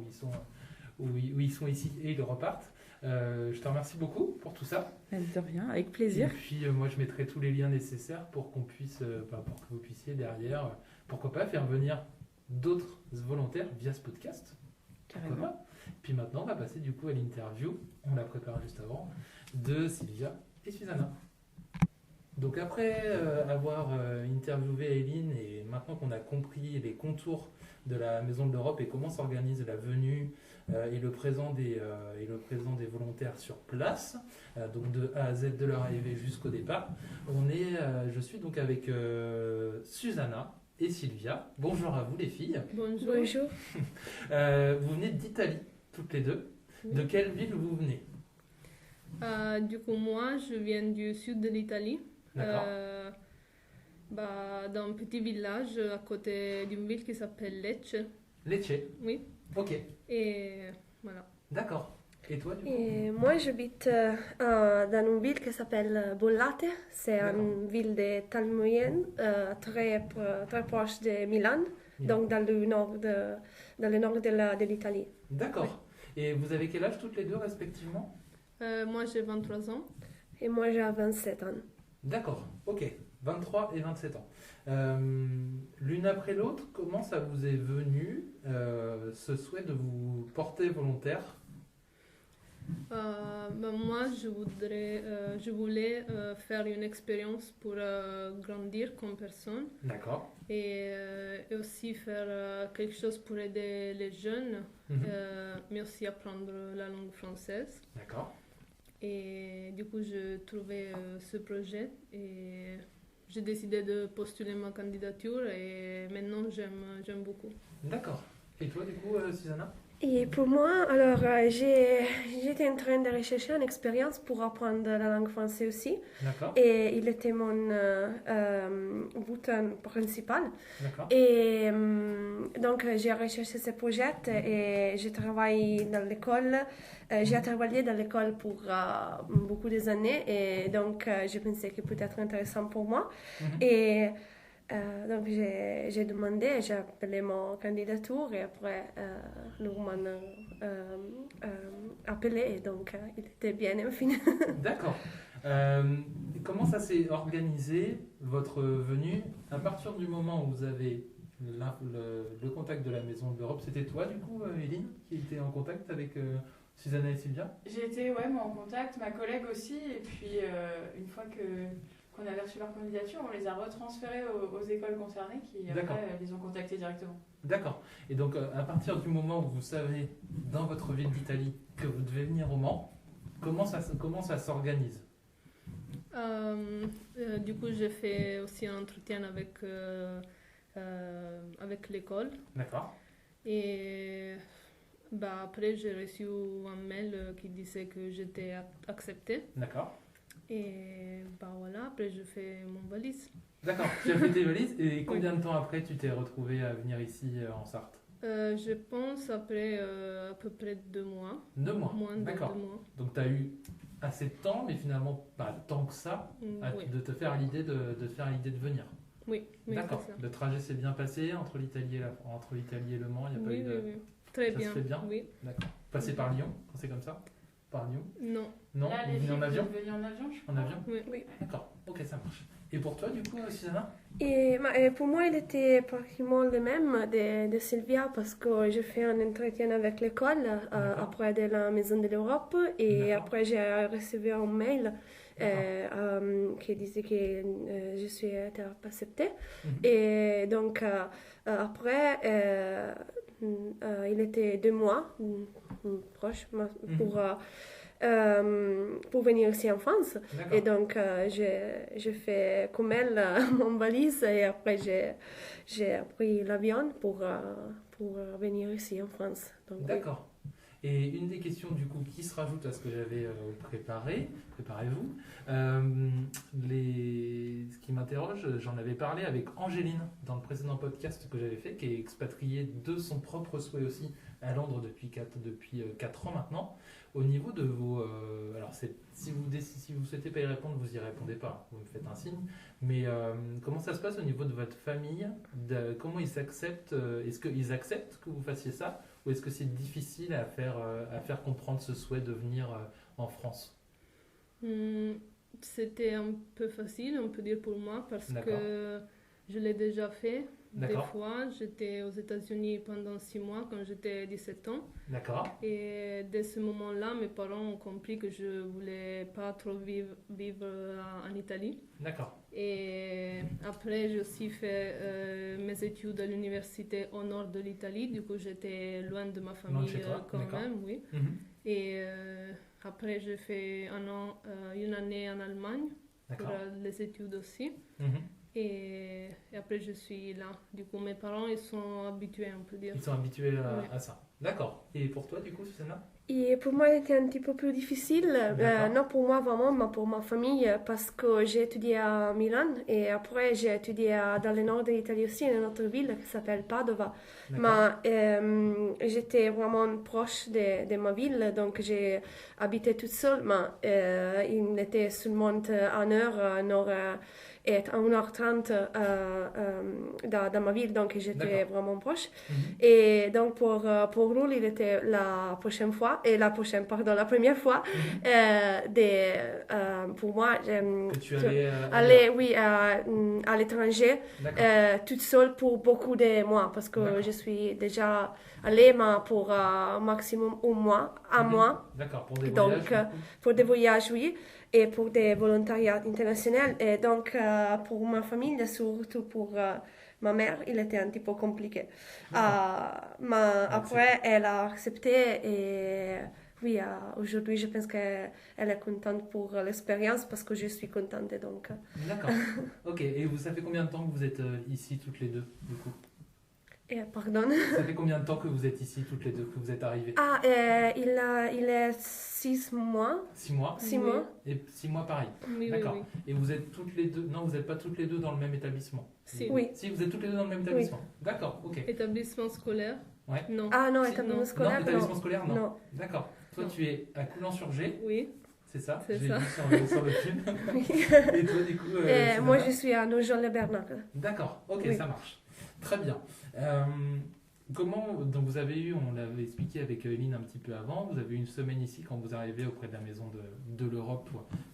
où ils sont ici et ils repartent. Je te remercie beaucoup pour tout ça. De rien, avec plaisir. Et puis moi je mettrai tous les liens nécessaires pour qu'on puisse, pour que vous puissiez derrière, pourquoi pas faire venir d'autres volontaires via ce podcast. Carrément. Puis maintenant on va passer du coup à l'interview, on l'a préparé juste avant, de Sylvia et Susanna. Donc après avoir interviewé Eline et maintenant qu'on a compris les contours de la Maison de l'Europe et comment s'organise la venue et le présent des volontaires sur place, donc de A à Z de leur arrivée jusqu'au départ, je suis donc avec Susanna et Sylvia. Bonjour à vous les filles. Bonjour. Bonjour. Vous venez d'Italie, toutes les deux. Oui. De quelle ville vous venez? Du coup, moi, je viens du sud de l'Italie. D'accord. D'un petit village à côté d'une ville qui s'appelle Lecce. Lecce? Oui. Ok. Et voilà. D'accord. Et toi, du coup? Et moi, j'habite dans une ville qui s'appelle Bollate. C'est une ville de taille moyenne, très proche de Milan, donc dans le nord de l'Italie. D'accord. Oui. Et vous avez quel âge toutes les deux respectivement? Moi, j'ai 23 ans. Et moi, j'ai 27 ans. D'accord, ok. 23 et 27 ans. L'une après l'autre, comment ça vous est venu ce souhait de vous porter volontaire? Moi, je voulais faire une expérience pour grandir comme personne. D'accord. Et aussi faire quelque chose pour aider les jeunes, mais aussi apprendre la langue française. D'accord. Et du coup, je trouvais ce projet et j'ai décidé de postuler ma candidature et maintenant j'aime beaucoup. D'accord. Et toi, du coup, Susanna? Et pour moi, alors j'étais en train de rechercher une expérience pour apprendre la langue française aussi. D'accord. Et il était mon but principal. D'accord. Et donc j'ai recherché ce projet et j'ai travaillé dans l'école. J'ai travaillé dans l'école pour beaucoup d'années et donc je pensais que peut être intéressant pour moi. Et donc j'ai demandé, j'ai appelé mon candidature et après nous m'ont appelé et donc il était bien en fin. D'accord. Comment ça s'est organisé votre venue à partir du moment où vous avez le contact de la Maison de l'Europe? C'était toi du coup, Eline, qui était en contact avec Susanna et Sylvia? J'ai été moi en contact, ma collègue aussi, et puis une fois qu'on avait reçu leur candidature, on les a retransférés aux écoles concernées qui après les ont contactés directement. D'accord. Et donc à partir du moment où vous savez dans votre ville d'Italie que vous devez venir au Mans, comment ça s'organise? Du coup, j'ai fait aussi un entretien avec l'école. D'accord. Et après, j'ai reçu un mail qui disait que j'étais acceptée. D'accord. Et voilà, après, je fais mon valise. D'accord, tu as fait tes valises et combien de temps après tu t'es retrouvée à venir ici en Sarthe? Je pense après à peu près 2 mois. 2 mois. Moins de 2 mois. Donc tu as eu assez de temps, mais finalement pas tant que ça, de te faire l'idée de venir. Oui, d'accord. Le trajet s'est bien passé entre l'Italie et le Mans, il n'y a pas eu de... Oui. Très bien. Ça se fait bien? Oui. D'accord. Passer par Lyon, quand c'est comme ça? Par Lyon? Non. Non, là, vous venez en avion? Vous venez en avion, je crois. En avion? Oui. D'accord, ok, ça marche. Et pour toi, du coup, Susanna? Et pour moi, il était pratiquement le même de Sylvia parce que j'ai fait un entretien avec l'école après de la Maison de l'Europe et après j'ai reçu un mail qui disait que je suis acceptée. Et donc après, il était 2 mois, proche, pour venir ici en France. D'accord. Et donc, j'ai fait comme elle mon valise et après, j'ai pris l'avion pour venir ici en France. Donc, D'accord. Et une des questions du coup qui se rajoute à ce que j'avais préparez-vous, ce qui m'interroge, j'en avais parlé avec Angéline dans le précédent podcast que j'avais fait, qui est expatriée de son propre souhait aussi à Londres depuis 4 ans maintenant. Au niveau de vos... alors si vous souhaitez pas y répondre, vous y répondez pas, vous me faites un signe. Mais comment ça se passe au niveau de votre famille, comment ils acceptent, est-ce qu'ils acceptent que vous fassiez ça? Ou est-ce que c'est difficile à faire comprendre ce souhait de venir en France? C'était un peu facile, on peut dire pour moi, parce D'accord. que je l'ai déjà fait. Des D'accord. fois, j'étais aux États-Unis pendant 6 mois quand j'étais 17 ans. D'accord. Et dès ce moment-là, mes parents ont compris que je ne voulais pas trop vivre en Italie. D'accord. Et après, j'ai aussi fait mes études à l'université au nord de l'Italie. Du coup, j'étais loin de ma Loin de famille chez toi, quand d'accord. même, oui. Mhm. Et après, j'ai fait une année en Allemagne pour D'accord. les études aussi. Mhm. Et après, je suis là. Du coup, mes parents, ils sont habitués, on peut dire. Ils sont habitués Ouais. à ça. D'accord. Et pour toi, du coup, Susanna? Et pour moi, c'était un petit peu plus difficile, D'accord. non pour moi vraiment, mais pour ma famille, parce que j'ai étudié à Milan et après j'ai étudié dans le nord de l'Italie aussi, dans une autre ville qui s'appelle Padova. D'accord. Mais j'étais vraiment proche de ma ville, donc j'ai habité toute seule, mais il était seulement 1h et 1h30 dans ma ville, donc j'étais D'accord. vraiment proche. Mhm. Et donc pour Roule, il était la première fois pour moi Que tu allais aller oui, à l'étranger D'accord. toute seule pour beaucoup de mois, parce que D'accord. je suis déjà allée mais pour maximum un mois, Mhm. D'accord. Pour des Donc, voyages, du coup. pour des voyages, oui, et pour des volontariats internationaux. Et donc, pour ma famille, surtout pour ma mère, il était un petit peu compliqué. Mais après, elle a accepté et oui, aujourd'hui, je pense qu'elle est contente pour l'expérience parce que je suis contente. Donc, D'accord. Ok. Et ça fait combien de temps que vous êtes ici toutes les deux, du coup? pardon. Ça fait combien de temps que vous êtes ici toutes les deux, que vous êtes arrivées? Il est 6 mois. 6 mois? 6 Oui. mois. Et 6 mois pareil. Oui, D'accord. oui, oui. Et vous êtes toutes les deux... Non, vous n'êtes pas toutes les deux dans le même établissement. Si. Oui. Si, vous êtes toutes les deux dans le même établissement. D'accord, ok. Établissement scolaire? Ouais. Non. Ah non, Si, établissement non. scolaire, Non, établissement scolaire, non. Non. D'accord. Toi, Non. tu es à Coulan-sur-Gé, Oui. c'est ça? C'est J'ai ça. vu sur le film. Et toi, du coup, Et moi, Susanna? je suis à Nogent-le-Bernacle. D'accord, ok, Oui. ça marche. Très bien. Donc vous avez eu, on l'avait expliqué avec Eline un petit peu avant, vous avez eu une semaine ici quand vous arrivez auprès de la Maison de l'Europe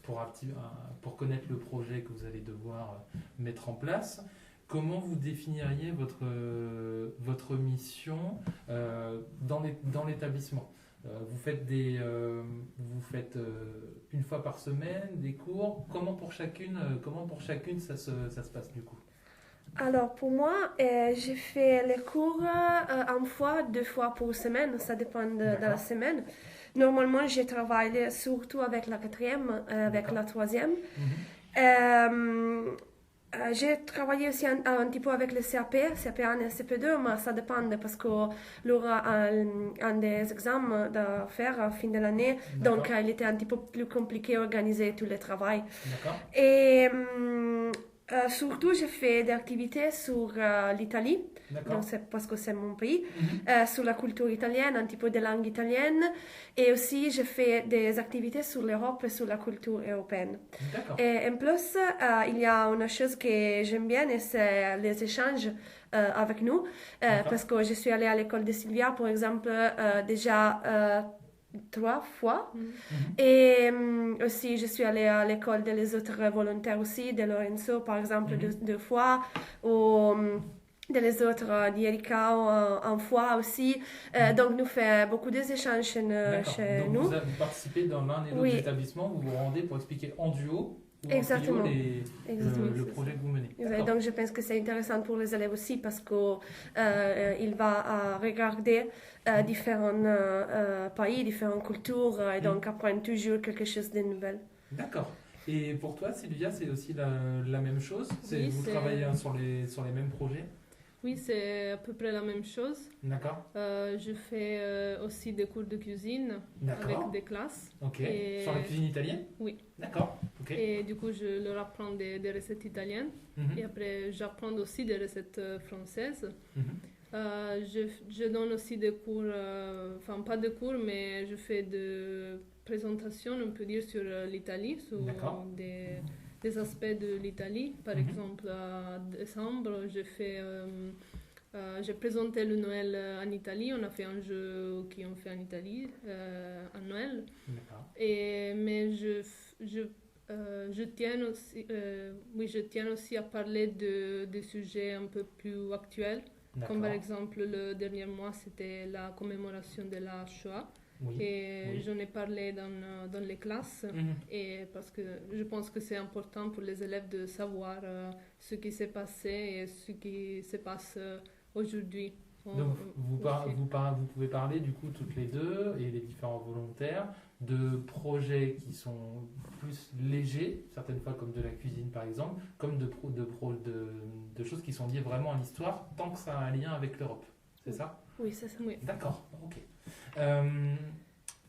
pour connaître le projet que vous allez devoir mettre en place. Comment vous définiriez votre mission dans l'établissement? Vous faites une fois par semaine des cours. Comment pour chacune ça se passe du coup? Alors, pour moi, j'ai fait les cours une fois, 2 fois par semaine, ça dépend de la D'accord. semaine. Normalement, j'ai travaillé surtout avec la 4e, avec D'accord. la 3e. Mhm. J'ai travaillé aussi un petit peu avec le CP1 et CP2, mais ça dépend parce qu'il y aura un des examens à faire à la fin de l'année, donc D'accord. il était un petit peu plus compliqué d'organiser tout le travail. D'accord. Et surtout, j'ai fait des activités sur l'Italie, D'accord. donc c'est parce que c'est mon pays, Mhm. sur la culture italienne, un petit peu de langue italienne, et aussi j'ai fait des activités sur l'Europe et sur la culture européenne. D'accord. Et en plus, il y a une chose que j'aime bien, et c'est les échanges avec nous, D'accord. parce que je suis allée à l'école de Sylvia, par exemple, déjà 3 fois. Mhm. Mhm. Et aussi, je suis allée à l'école des autres volontaires aussi, de Lorenzo, par exemple, Mhm. 2 fois, ou de les autres, d'Erika, une fois aussi. Donc, nous faisons beaucoup d'échanges D'accord. chez Donc nous. vous participez dans l'un et l'autre Oui. établissement, vous vous rendez pour expliquer en duo ou Exactement. en philo le projet que vous menez. Et donc je pense que c'est intéressant pour les élèves aussi parce qu'il va regarder différents pays, différentes cultures et donc apprendre toujours quelque chose de nouvel. D'accord. Et pour toi, Sylvia, c'est aussi la même chose? Oui, vous travaillez sur les mêmes projets? Oui, c'est à peu près la même chose. D'accord. Je fais aussi des cours de cuisine avec des classes. Ok. Sur la cuisine italienne? Oui. D'accord. Okay. Et du coup, je leur apprends des recettes italiennes. Et après, j'apprends aussi des recettes françaises. Je donne aussi des cours, enfin pas de cours, mais je fais des présentations, on peut dire, sur l'Italie, sur des aspects de l'Italie. Par exemple, en décembre, j'ai présenté le Noël en Italie. On a fait un jeu qu'on fait en Italie, à Noël. Mais je tiens aussi à parler de sujets un peu plus actuels. Comme par exemple, le dernier mois, c'était la commémoration de la Shoah. J'en ai parlé dans les classes et parce que je pense que c'est important pour les élèves de savoir ce qui s'est passé et ce qui se passe aujourd'hui. Donc vous pouvez parler du coup toutes les deux et les différents volontaires de projets qui sont plus légers, certaines fois comme de la cuisine par exemple, comme de choses qui sont liées vraiment à l'histoire tant que ça a un lien avec l'Europe. C'est ça? Oui, c'est ça. Oui. D'accord, ok.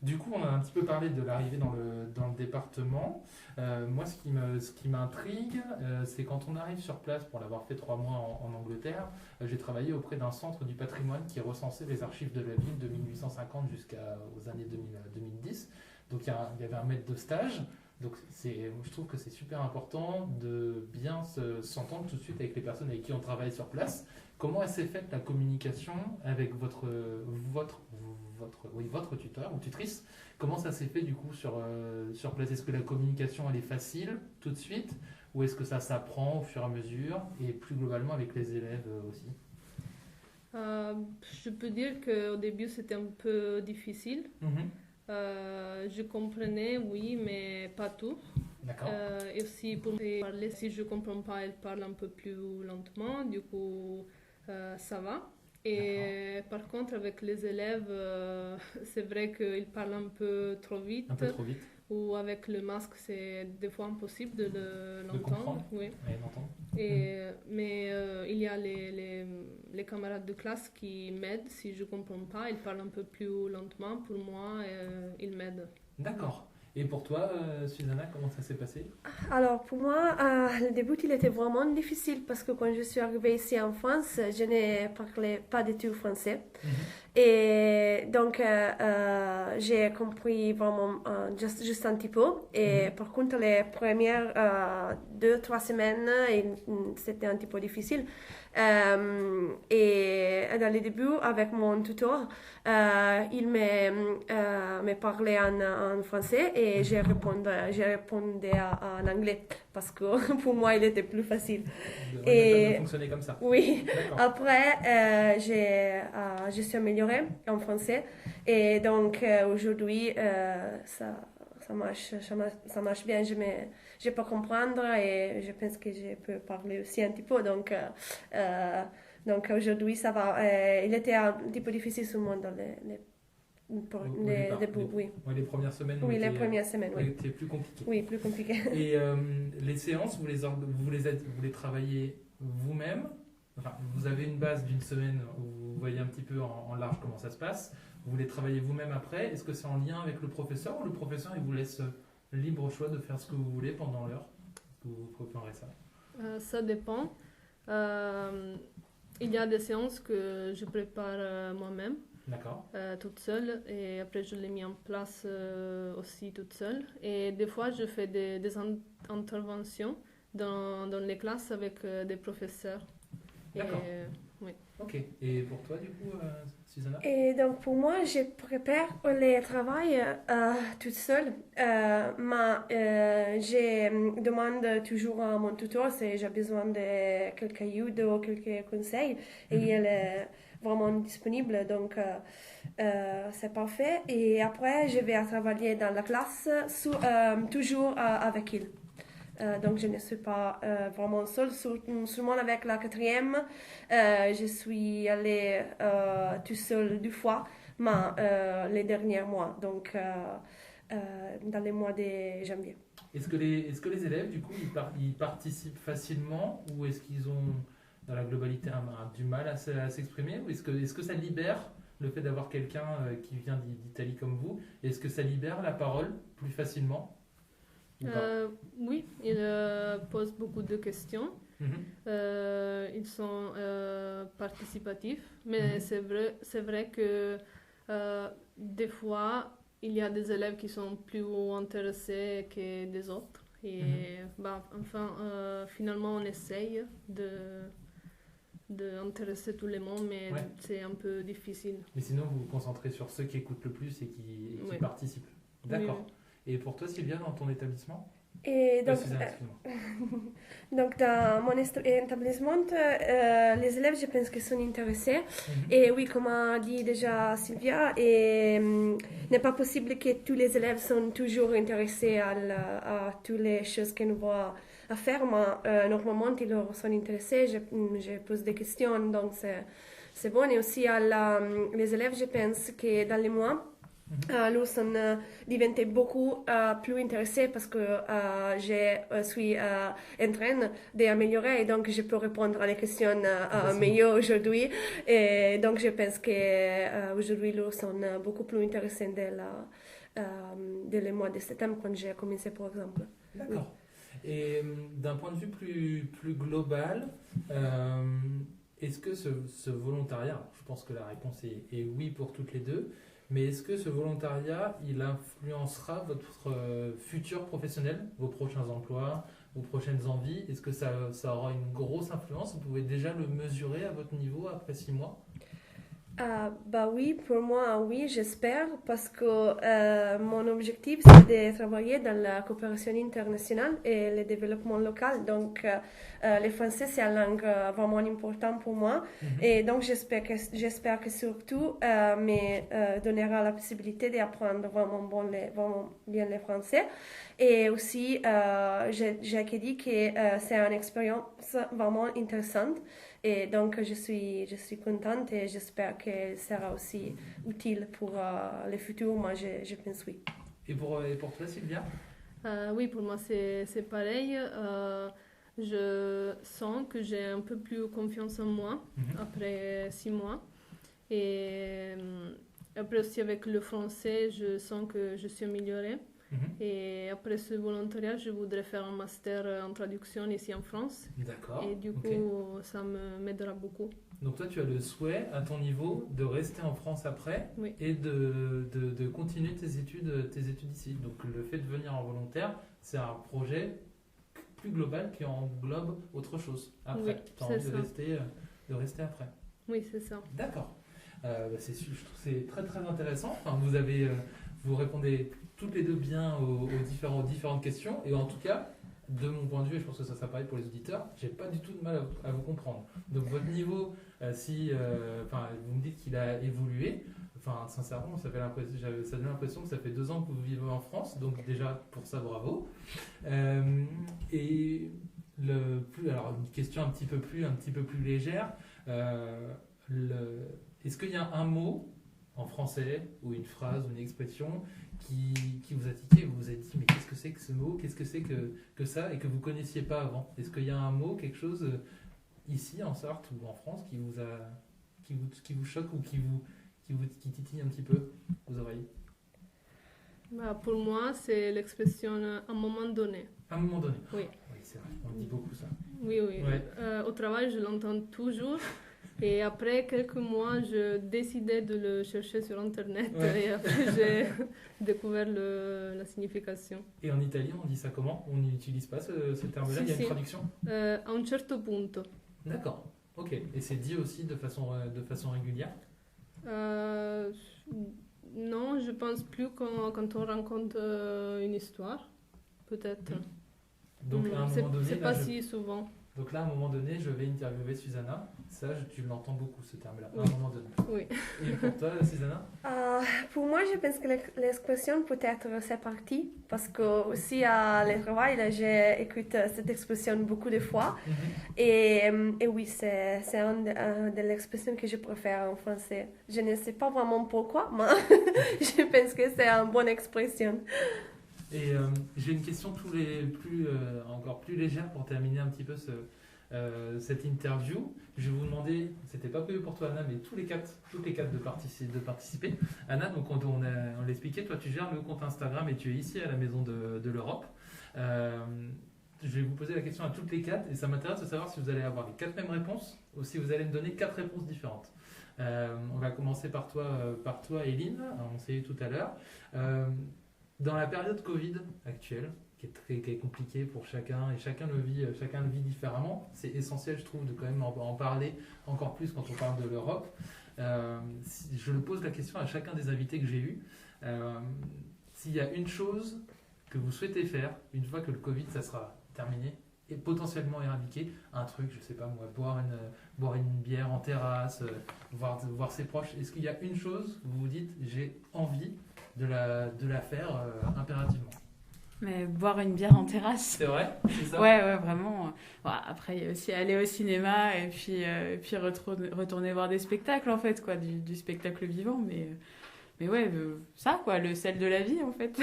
Du coup, on a un petit peu parlé de l'arrivée dans le département. Moi, ce qui m'intrigue, c'est quand on arrive sur place, pour l'avoir fait 3 mois en Angleterre, j'ai travaillé auprès d'un centre du patrimoine qui recensait les archives de la ville de 1850 jusqu'aux années 2010. Donc, il y avait un maître de stage. Donc, je trouve que c'est super important de bien s'entendre tout de suite avec les personnes avec qui on travaille sur place. Comment elle s'est faite la communication avec votre tuteur ou tutrice? Comment ça s'est fait du coup sur place? Est-ce que la communication elle est facile tout de suite ou est-ce que ça s'apprend au fur et à mesure et plus globalement avec les élèves aussi? Je peux dire qu'au début c'était un peu difficile. Je comprenais, oui, mais pas tout. D'accord. Et aussi pour parler, si je ne comprends pas, elle parle un peu plus lentement, du coup ça va. Et par contre, avec les élèves, c'est vrai qu'ils parlent un peu trop vite. Un peu trop vite. Ou avec le masque, c'est des fois impossible de l'entendre. Oui. Mais il y a les camarades de classe qui m'aident. Si je ne comprends pas, ils parlent un peu plus lentement. Pour moi, ils m'aident. D'accord. Et pour toi, Susanna, comment ça s'est passé? Alors, pour moi, le début, il était vraiment difficile parce que quand je suis arrivée ici en France, je ne parlais pas du tout français. Et donc, j'ai compris vraiment juste un petit peu. Et par contre, les premières 2-3 semaines, c'était un petit peu difficile. Et dans le début, avec mon tuteur, il me parlait en français et j'ai répondu en anglais parce que pour moi, il était plus facile. Et fonctionner comme ça. Oui. Après, je suis améliorée en français et donc aujourd'hui, ça marche bien. Je peux comprendre et je pense que je peux parler aussi un petit peu. Donc aujourd'hui, ça va. Il était un petit peu difficile seulement dans les débuts. Oui. Les premières semaines. Oui, les premières semaines. Oui. C'était plus compliqué. Oui, plus compliqué. Et les séances, vous les travaillez vous-même? Enfin, vous avez une base d'une semaine où vous voyez un petit peu en large comment ça se passe. Vous les travaillez vous-même après. Est-ce que c'est en lien avec le professeur ou le professeur il vous laisse libre choix de faire ce que vous voulez pendant l'heure? Vous préparez ça? Ça dépend. Il y a des séances que je prépare moi-même. D'accord. Toute seule et après je l'ai mis en place aussi toute seule. Et des fois je fais des interventions dans les classes avec des professeurs. D'accord. Oui. Ok. Et pour toi du coup, Susanna? Et donc pour moi, je prépare le travail toute seule. Mais je demande toujours à mon tuteur si j'ai besoin de quelques aide ou quelques conseils. Et il est vraiment disponible, donc c'est parfait. Et après, je vais travailler dans la classe toujours avec il. Donc, je ne suis pas vraiment seule, seulement avec la quatrième. Je suis allée tout seule 2 fois, mais les derniers mois, donc dans les mois de janvier. Est-ce que les élèves, du coup, ils participent facilement ou est-ce qu'ils ont, dans la globalité, du mal à s'exprimer ou est-ce que ça libère le fait d'avoir quelqu'un qui vient d'Italie comme vous? Est-ce que ça libère la parole plus facilement ou pas? Oui, ils posent beaucoup de questions. Ils sont participatifs, mais c'est vrai que des fois, il y a des élèves qui sont plus intéressés que des autres. Et finalement, on essaye d'intéresser tout le monde, mais c'est un peu difficile. Mais sinon, vous vous concentrez sur ceux qui écoutent le plus et qui participent. D'accord. Oui. Et pour toi, Sylvia, dans ton établissement? Et donc, donc, dans mon établissement, les élèves, je pense qu'ils sont intéressés. Et oui, comme a dit déjà Sylvia, n'est pas possible que tous les élèves sont toujours intéressés à toutes les choses que nous voulons faire, mais normalement, ils sont intéressés. Je pose des questions, donc c'est bon. Et aussi, les élèves, je pense que dans les mois, nous sommes devenus beaucoup plus intéressés parce que je suis en train d'améliorer et donc je peux répondre à les questions mieux aujourd'hui. Et donc je pense qu'aujourd'hui nous sommes beaucoup plus intéressés dès le mois de septembre quand j'ai commencé par exemple. D'accord. Et d'un point de vue plus global, est-ce que ce volontariat, je pense que la réponse est oui pour toutes les deux, mais est-ce que ce volontariat, il influencera votre futur professionnel, vos prochains emplois, vos prochaines envies? Est-ce que ça aura une grosse influence? Vous pouvez déjà le mesurer à votre niveau après 6 mois? Oui, pour moi, oui, j'espère, parce que mon objectif, c'est de travailler dans la coopération internationale et le développement local. Donc, le français, c'est une langue vraiment importante pour moi. Et donc, j'espère que surtout, me donnera la possibilité d'apprendre vraiment bien le français. Et aussi, j'ai dit que c'est une expérience vraiment intéressante. Et donc, je suis contente et j'espère qu'elle sera aussi utile pour le futur. Moi, je pense oui. Et pour toi, Sylvia? Oui, pour moi, c'est pareil. Je sens que j'ai un peu plus confiance en moi après 6 mois. Et après aussi, avec le français, je sens que je suis améliorée. Et après ce volontariat, je voudrais faire un master en traduction ici en France. D'accord. Et du coup, ça m'aidera beaucoup. Donc toi, tu as le souhait, à ton niveau, de rester en France après et de continuer tes études ici. Donc le fait de venir en volontaire, c'est un projet plus global qui englobe autre chose après. Tu as envie de rester après. Oui, c'est ça. D'accord. Je trouve que c'est très très intéressant. Enfin, vous répondez toutes les deux bien aux différentes questions. Et en tout cas, de mon point de vue, et je pense que ça pareil pour les auditeurs, j'ai pas du tout de mal à vous comprendre. Donc votre niveau, vous me dites qu'il a évolué. Enfin, sincèrement, ça donne l'impression que ça fait 2 ans que vous vivez en France. Donc déjà, pour ça, bravo. Et alors une question un petit peu plus légère. Est-ce qu'il y a un mot en français ou une phrase ou une expression qui vous a tiqué, vous vous êtes dit mais qu'est-ce que c'est que ce mot, qu'est-ce que c'est que ça et que vous connaissiez pas avant? Est-ce qu'il y a un mot, quelque chose ici en Sarthe ou en France qui vous choque ou qui titille un petit peu vos oreilles? Pour moi, c'est l'expression à un moment donné. À un moment donné? Oui. Oui, c'est vrai, on dit beaucoup ça. Oui. Ouais. Au travail, je l'entends toujours. Et après quelques mois, je décidais de le chercher sur Internet et après j'ai découvert la signification. Et en italien, on dit ça comment? On n'utilise pas ce terme-là? Il y a une traduction? A un certo punto. D'accord, ok. Et c'est dit aussi de façon régulière? Non, je pense plus quand on raconte une histoire, peut-être. Donc à un moment donné, c'est pas si souvent. Donc là, à un moment donné, je vais interviewer Susanna. Ça, tu l'entends beaucoup, ce terme-là, à un moment donné. Oui. Et pour toi, Susanna? Pour moi, je pense que l'expression peut être c'est parti, parce que aussi à le travail, j'ai écouté cette expression beaucoup de fois. Et oui, c'est une de l'expressions que je préfère en français. Je ne sais pas vraiment pourquoi, mais je pense que c'est une bonne expression. Et j'ai une question encore plus légère pour terminer un petit peu cette interview. Je vais vous demander, c'était pas prévu pour toi Anna, mais toutes les quatre de participer. Anna, donc on l'expliquait, toi tu gères le compte Instagram et tu es ici à la Maison de l'Europe. Je vais vous poser la question à toutes les quatre et ça m'intéresse de savoir si vous allez avoir les 4 mêmes réponses ou si vous allez me donner 4 réponses différentes. On va commencer par toi Éline, on s'est eu tout à l'heure. Dans la période Covid actuelle, qui est compliquée pour chacun et chacun le vit différemment, c'est essentiel, je trouve, de quand même en parler encore plus quand on parle de l'Europe. Je pose la question à chacun des invités que j'ai eus. S'il y a une chose que vous souhaitez faire une fois que le Covid ça sera terminé et potentiellement éradiqué, un truc, je sais pas moi, boire une bière en terrasse, voir ses proches, est-ce qu'il y a une chose où vous vous dites j'ai envie de la faire impérativement? Mais boire une bière en terrasse. C'est vrai? C'est ça? Ouais, vraiment. Bon, après, il y a aussi aller au cinéma et puis retourner voir des spectacles, en fait, quoi, du spectacle vivant. Mais ouais, ça, quoi, le sel de la vie, en fait.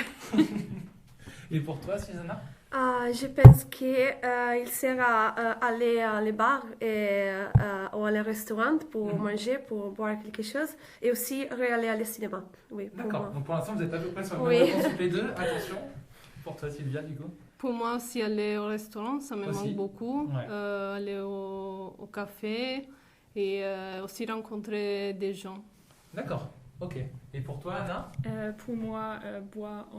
Et pour toi, Susanna? Je pense qu'il sera aller à les bars ou à les restaurants pour manger, pour boire quelque chose, et aussi aller à le cinéma. Oui, d'accord, donc pour l'instant vous êtes à peu près sur la même réponse toutes les deux. Attention, pour toi Sylvia du coup? Pour moi aussi, aller au restaurant, ça me manque beaucoup. Ouais. Aller au café et aussi rencontrer des gens. D'accord, ok. Et pour toi Anna? Pour moi, boire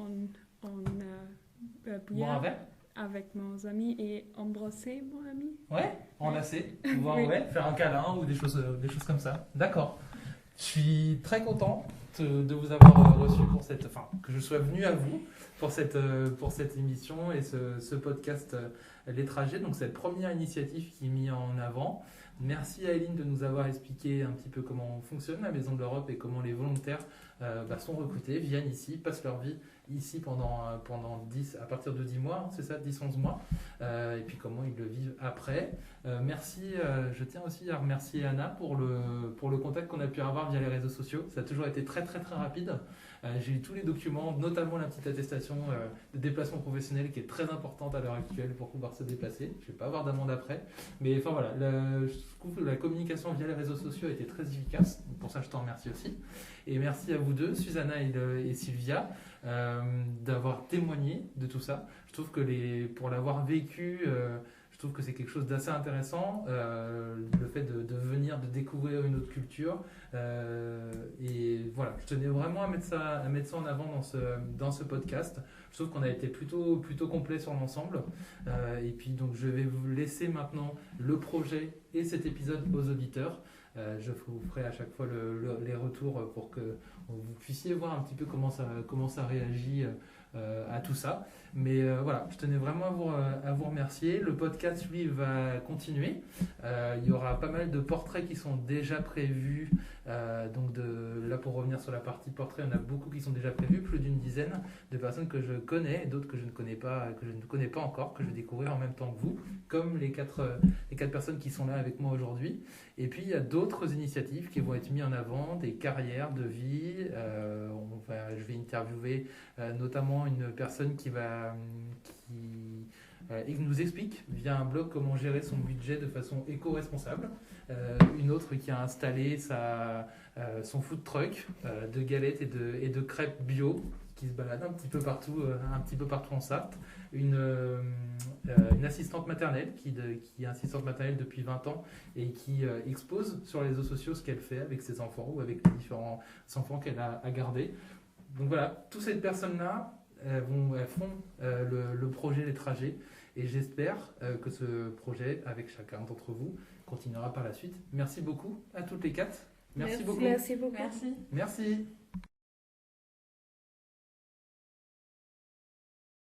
Boire avec mes amis et embrasser mon ami. Ouais, enlacer, pouvoir Oui. faire un câlin ou des choses comme ça. D'accord. Je suis très content de vous avoir reçu que je sois venu à vous pour cette émission et ce podcast Les Trajets, donc cette première initiative qui est mise en avant. Merci à Éline de nous avoir expliqué un petit peu comment fonctionne la Maison de l'Europe et comment les volontaires sont recrutés, viennent ici, passent leur vie ici pendant à partir de 10 mois, c'est ça, 10-11 mois, et puis comment ils le vivent après. Merci, je tiens aussi à remercier Anna pour le contact qu'on a pu avoir via les réseaux sociaux. Ça a toujours été très très très rapide. J'ai eu tous les documents, notamment la petite attestation de déplacement professionnel qui est très importante à l'heure actuelle pour pouvoir se déplacer. Je ne vais pas avoir d'amende après. Mais enfin voilà, je trouve que la communication via les réseaux sociaux a été très efficace. Donc pour ça, je t'en remercie aussi. Et merci à vous deux, Susanna et Sylvia, d'avoir témoigné de tout ça. Je trouve que pour l'avoir vécu, je trouve que c'est quelque chose d'assez intéressant, le fait de venir, de découvrir une autre culture. Et voilà, je tenais vraiment à mettre ça en avant dans ce podcast. Je trouve qu'on a été plutôt complet sur l'ensemble. Et puis donc je vais vous laisser maintenant le projet et cet épisode aux auditeurs. Je vous ferai à chaque fois les retours pour que vous puissiez voir un petit peu comment ça réagit à tout ça. Mais voilà, je tenais vraiment à vous remercier. Le podcast, lui, va continuer. Il y aura pas mal de portraits qui sont déjà prévus. Donc là, pour revenir sur la partie portrait, on a beaucoup qui sont déjà prévus, plus d'une dizaine de personnes que je connais, et d'autres que je ne connais pas encore, que je vais découvrir en même temps que vous, comme les quatre personnes qui sont là avec moi aujourd'hui. Et puis il y a d'autres initiatives qui vont être mises en avant, des carrières de vie. Je vais interviewer notamment une personne qui nous explique via un blog comment gérer son budget de façon éco-responsable. Une autre qui a installé son food truck de galettes et de crêpes bio qui se balade un petit peu partout en Sarthe. Une assistante maternelle qui est assistante maternelle depuis 20 ans et qui expose sur les réseaux sociaux ce qu'elle fait avec ses enfants ou avec les différents enfants qu'elle a à garder. Donc voilà, toutes ces personnes-là, elles font le projet Les Trajets et j'espère que ce projet, avec chacun d'entre vous, continuera par la suite. Merci beaucoup à toutes les quatre. Merci beaucoup. Merci beaucoup. Merci. Merci.